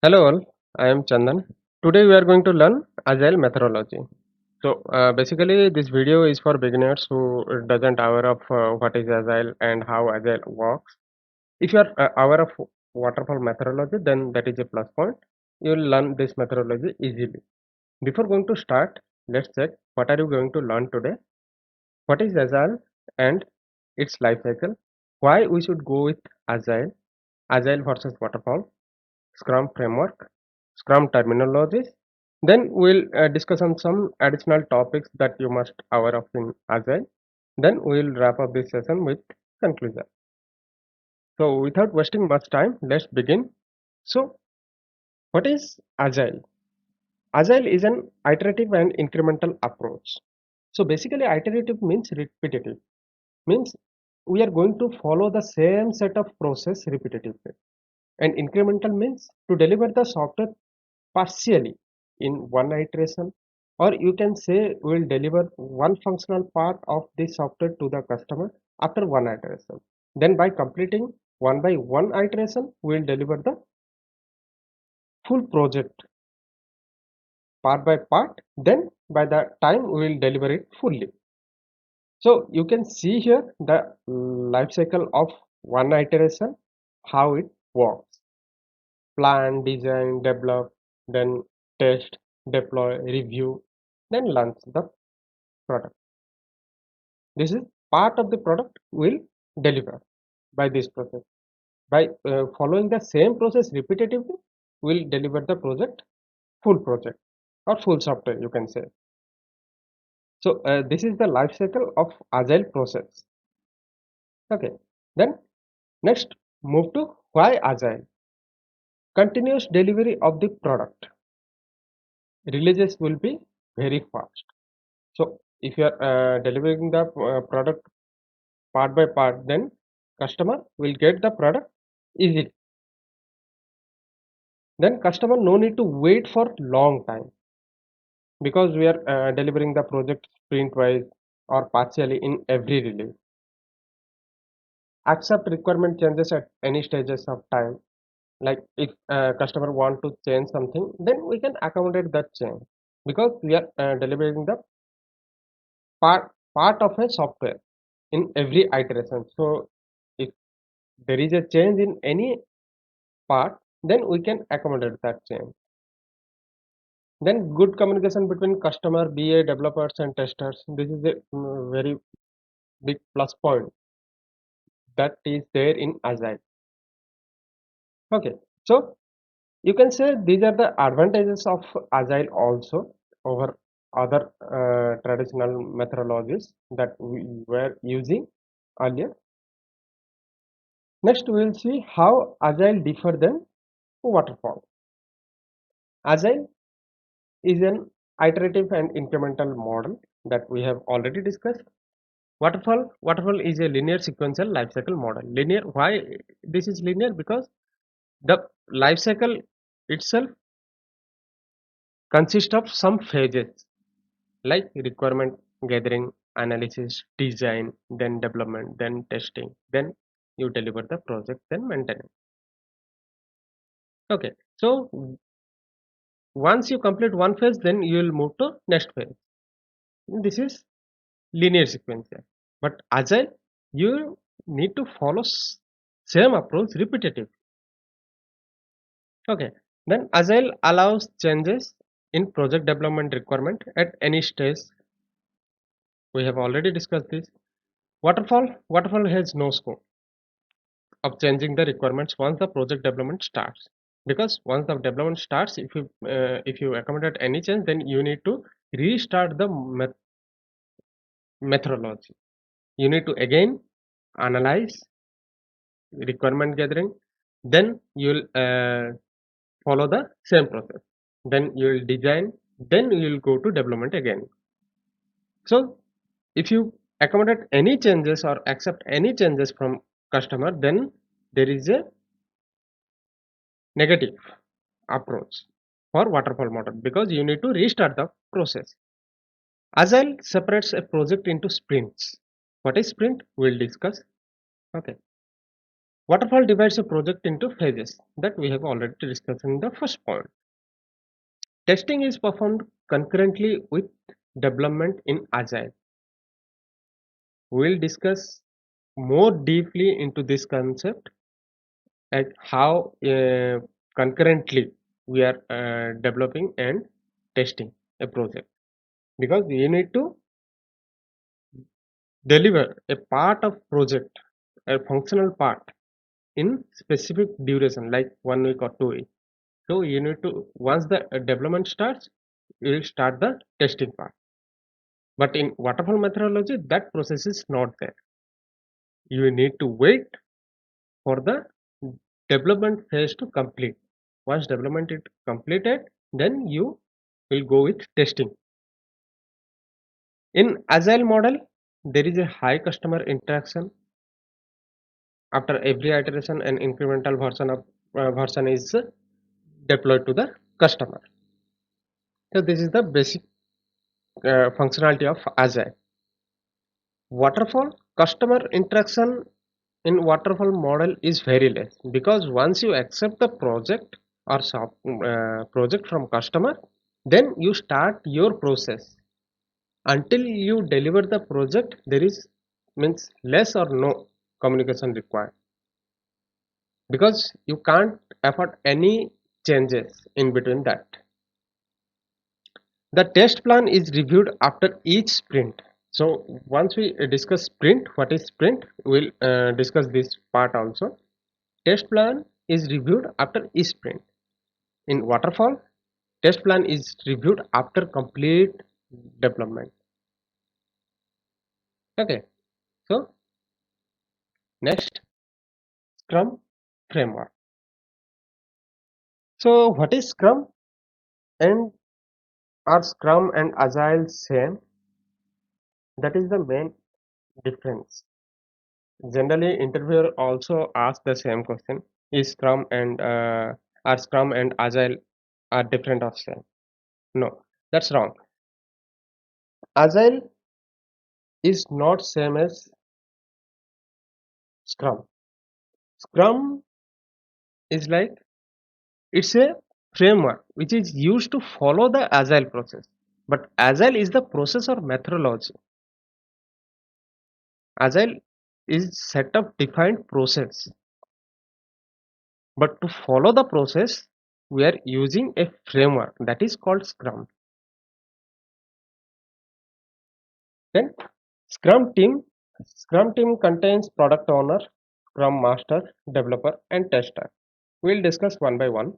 Hello all, I am Chandan. Today we are going to learn Agile methodology. Basically this video is for beginners who doesn't aware of what is Agile and how Agile works. If you are aware of Waterfall methodology, then that is a plus point. You will learn this methodology easily. Before going to start, let's check what are you going to learn today. What is Agile and its life cycle? Why we should go with Agile? Agile versus Waterfall, Scrum Framework, Scrum terminologies. Then we'll discuss on some additional topics that you must aware of in Agile. Then we'll wrap up this session with conclusion. So without wasting much time, let's begin. So what is Agile? Agile is an iterative and incremental approach. So basically iterative means repetitive, means we are going to follow the same set of process repetitively. And incremental means to deliver the software partially in one iteration, or you can say we will deliver one functional part of the software to the customer after one iteration. Then by completing one by one iteration, we will deliver the full project part by part. Then by the time we will deliver it fully. So you can see here the life cycle of one iteration, how it works: plan, design, develop, then test, deploy, review, then launch the product. This is part of the product will deliver by this process. By following the same process repetitively, will deliver the project or full software, you can say. So this is the life cycle of agile process. Okay. Then next, move to why agile. Continuous delivery of the product. Releases will be very fast. So if you are delivering the product part by part, then customer will get the product easily. Then customer no need to wait for long time, because we are delivering the project sprint wise or partially in every release. Accept requirement changes at any stages of time. Like if customer want to change something, then we can accommodate that change, because we are delivering the part of a software in every iteration. So if there is a change in any part, then we can accommodate that change. Then good communication between customer, BA, developers and testers. This is a very big plus point that is there in Agile. Okay, so you can say these are the advantages of Agile also over other traditional methodologies that we were using earlier. Next, we will see how Agile differ than Waterfall. Agile is an iterative and incremental model that we have already discussed. Waterfall is a linear sequential lifecycle model. Linear, why this is linear? Because the lifecycle itself consists of some phases like requirement gathering, analysis, design, then development, then testing, then you deliver the project, then maintenance. Okay, so once you complete one phase, then you will move to next phase. This is linear sequence. But Agile, you need to follow same approach repetitive. Okay, then Agile allows changes in project development requirement at any stage. We have already discussed this. Waterfall has no scope of changing the requirements once the project development starts. Because once the development starts, if you accommodate any change, then you need to restart the methodology. You need to again analyze requirement gathering, then you'll follow the same process, then you will design, then you will go to development again. So if you accommodate any changes or accept any changes from customer, then there is a negative approach for waterfall model, because you need to restart the process. Agile separates a project into sprints. What is sprint? We'll discuss. Okay, Waterfall divides a project into phases that we have already discussed in the first point. Testing is performed concurrently with development in Agile. We will discuss more deeply into this concept at how concurrently we are developing and testing a project, because you need to deliver a part of project, a functional part, in specific duration like 1 week or 2 weeks. So you need to, once the development starts, you will start the testing part. But in waterfall methodology, that process is not there. You need to wait for the development phase to complete. Once development is completed, then you will go with testing. In agile model, there is a high customer interaction. After every iteration, an incremental version is deployed to the customer. So this is the basic functionality of agile. Waterfall, customer interaction in waterfall model is very less, because once you accept the project or project from customer, then you start your process. Until you deliver the project, there is, means, less or no communication required, because you can't afford any changes in between that. The test plan is reviewed after each sprint. So once we discuss sprint, what is sprint, we'll discuss this part also. Test plan is reviewed after each sprint. In waterfall, test plan is reviewed after complete development. Okay, so next, Scrum Framework. So what is Scrum, and are Scrum and Agile same? That is the main difference. Generally, interviewer also asks the same question: Is Scrum and are Scrum and Agile are different or same? No, that's wrong. Agile is not same as Scrum. Scrum is like, it's a framework which is used to follow the Agile process. But Agile is the process or methodology. Agile is set of defined process. But to follow the process, we are using a framework that is called Scrum. Then Scrum Team. Scrum Team contains product owner, Scrum Master, developer, and tester. We'll discuss one by one.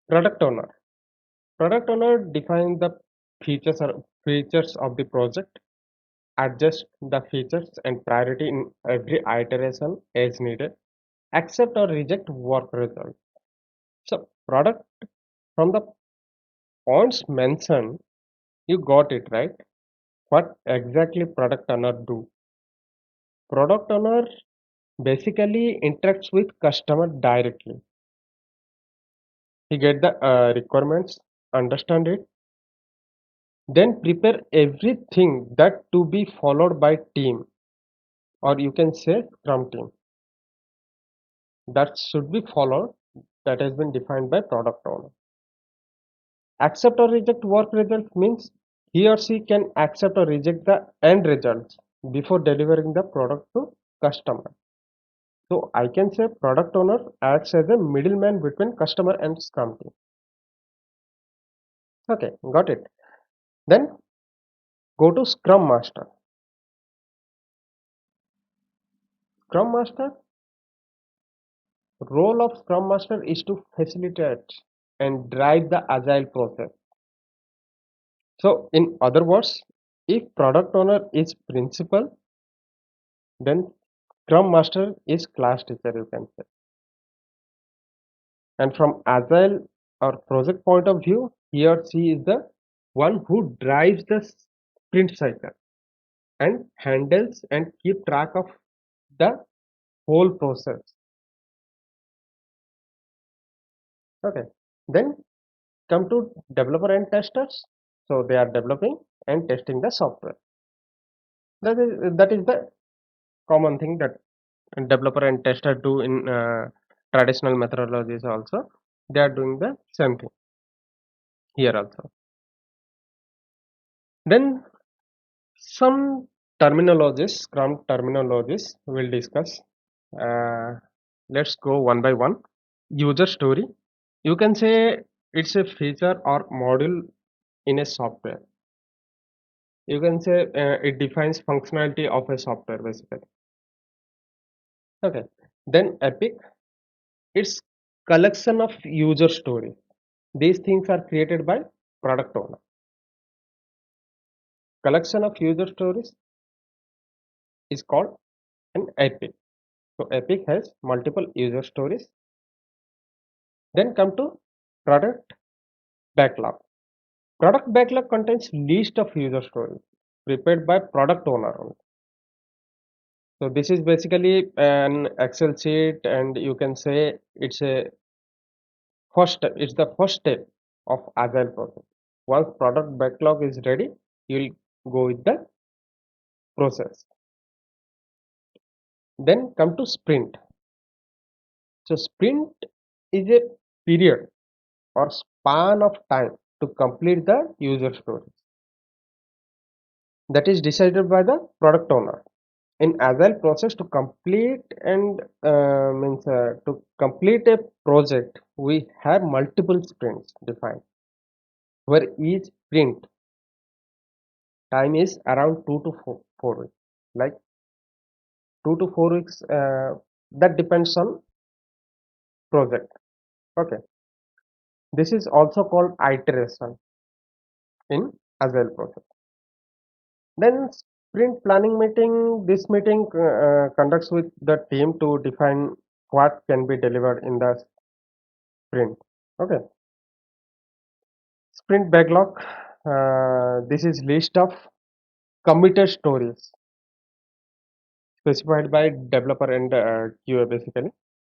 Product owner. Product owner defines the features of the project, adjust the features and priority in every iteration as needed, accept or reject work result. So product, from the points mentioned, you got it right. What exactly product owner do? Product owner basically interacts with customer directly. He get the requirements, understand it, then prepare everything that to be followed by team, or you can say Scrum team, that should be followed, that has been defined by product owner. Accept or reject work result means he or she can accept or reject the end results before delivering the product to customer. So I can say product owner acts as a middleman between customer and Scrum team. Okay, got it. Then go to Scrum Master. Scrum Master, role of Scrum Master is to facilitate and drive the agile process. So in other words, if product owner is principal, then Scrum Master is class teacher, you can say. And from agile or project point of view, he or she is the one who drives the sprint cycle and handles and keep track of the whole process. Okay. Then come to developer and testers. So they are developing and testing the software. That is the common thing that developer and tester do in traditional methodologies also. They are doing the same thing here also. Then some terminologies, Scrum terminologies, we'll discuss. Uh, let's go one by one. User story. You can say it's a feature or module in a software. You can say it defines functionality of a software basically. Okay. Then epic. It's collection of user stories. These things are created by product owner. Collection of user stories is called an epic. So epic has multiple user stories. Then come to product backlog. Product backlog contains list of user stories prepared by product owner only. So this is basically an Excel sheet, and you can say it's a first step. It's the first step of agile process. Once product backlog is ready, you'll go with the process. Then come to sprint. So sprint is a period or span of time to complete the user stories that is decided by the product owner. In agile process to complete and means to complete a project, we have multiple sprints defined, where each sprint time is around 2 to 4 weeks, like 2 to 4 weeks. That depends on project. Okay, this is also called iteration in agile process. Then sprint planning meeting. This meeting conducts with the team to define what can be delivered in the sprint. Okay. Sprint backlog. This is list of committed stories specified by developer and QA basically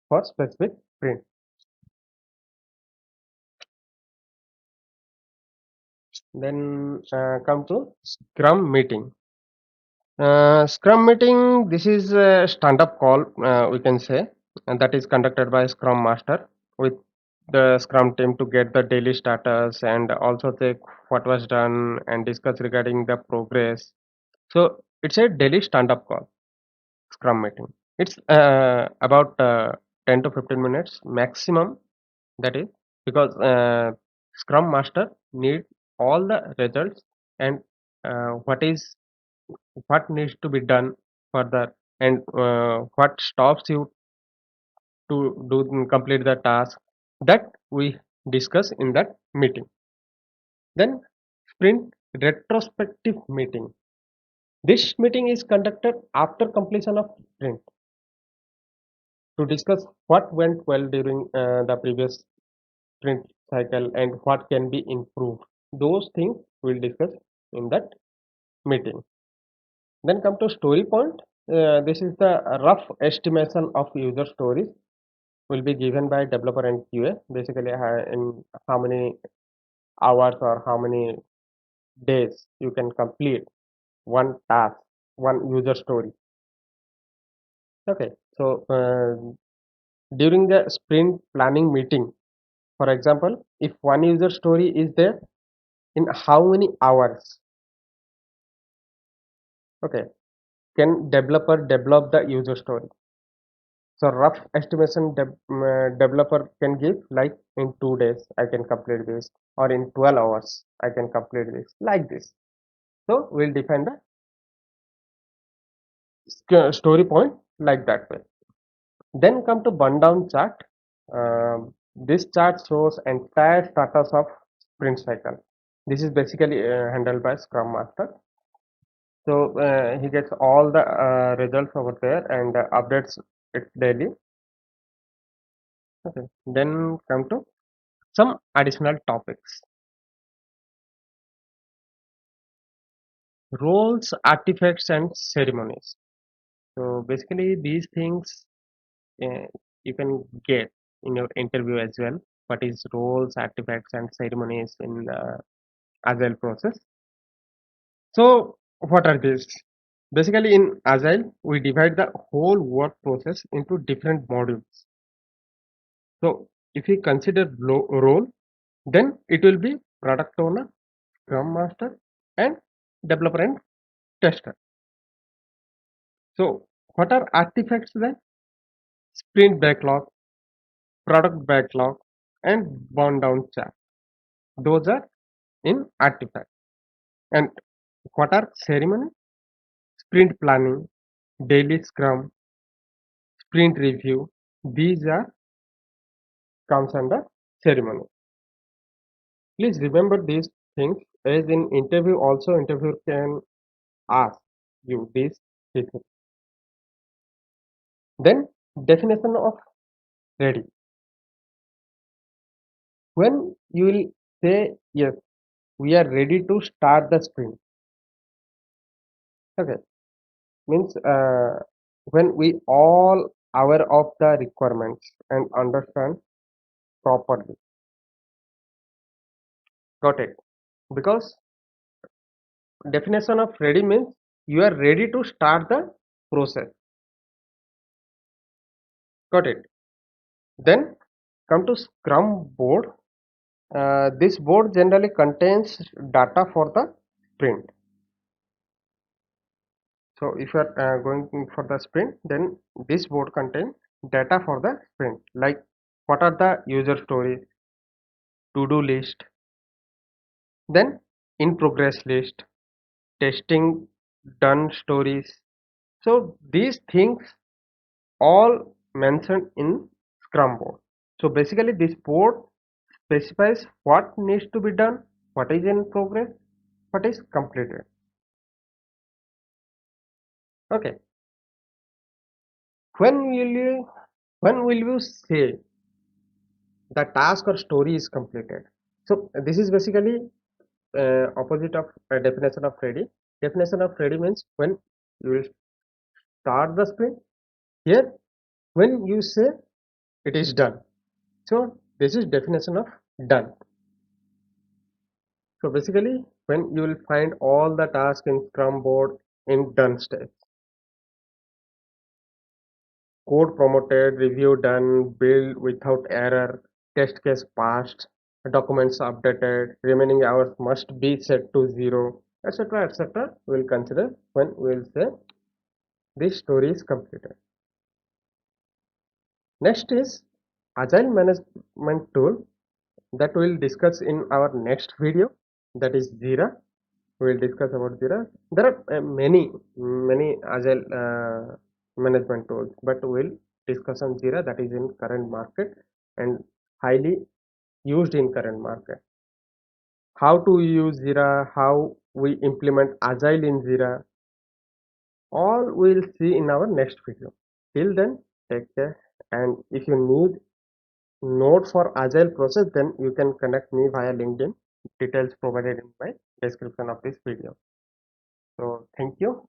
for specific sprint. Then come to Scrum meeting. Scrum meeting. This is a stand-up call, we can say, and that is conducted by Scrum Master with the Scrum team to get the daily status and also check what was done and discuss regarding the progress. So it's a daily stand-up call, Scrum meeting. It's about 10 to 15 minutes maximum. That is because Scrum Master need all the results and what what needs to be done further and what stops you to complete the task that we discuss in that meeting. Then sprint retrospective meeting. This meeting is conducted after completion of sprint to discuss what went well during the previous sprint cycle and what can be improved. Those things we'll discuss in that meeting. Then come to story point. This is the rough estimation of user stories will be given by developer and QA. Basically, in how many hours or how many days you can complete one task, one user story. Okay, so during the sprint planning meeting, for example, if one user story is there, in how many hours, okay, can developer develop the user story? So rough estimation developer can give like in 2 days I can complete this, or in 12 hours I can complete this, like this. So we'll define the story point like that way. Then come to burn down chart. This chart shows entire status of sprint cycle. This is basically handled by Scrum Master. So he gets all the results over there and updates it daily. Okay. Then come to some additional topics. Roles, artifacts, and ceremonies. So basically, these things uh, you can get in your interview as well. What is roles, artifacts, and ceremonies in Agile process? So what are these? Basically, in Agile, we divide the whole work process into different modules. So, if we consider role, then it will be product owner, scrum master, and developer and tester. So, what are artifacts then? Sprint backlog, product backlog, and burn down chart. Those are in artifacts. And what are ceremony? Sprint planning, daily scrum, sprint review. These are comes under ceremony. Please remember these things as in interview also interviewer can ask you these things. Then definition of ready. When you will say yes, we are ready to start the sprint. Okay, means when we all aware of the requirements and understand properly. Got it? Because definition of ready means you are ready to start the process. Got it? Then come to Scrum board. This board generally contains data for the sprint. So if you are going for the sprint, then this board contains data for the sprint, like what are the user stories, to-do list, then in progress list, testing done stories. So these things all mentioned in Scrum board. So basically this board specifies what needs to be done, what is in progress, what is completed. Okay. When will you when will you say the task or story is completed? So this is basically opposite of definition of ready. Definition of ready means when you will start the sprint. Here, when you say it is done. So this is definition of done. So basically, when you will find all the tasks in Scrum board in done state. Code promoted, review done, build without error, test case passed, documents updated, remaining hours must be set to 0, etc. etc. We will consider when we will say this story is completed. Next is Agile management tool that we will discuss in our next video, that is Jira. We will discuss about Jira. There are many Agile management tools, but we will discuss on Jira, that is in current market and highly used in current market. How to use Jira, how we implement Agile in Jira, all we will see in our next video. Till then, take care. And if you need notes for Agile process, then you can connect me via LinkedIn. Details provided in my description of this video. So thank you.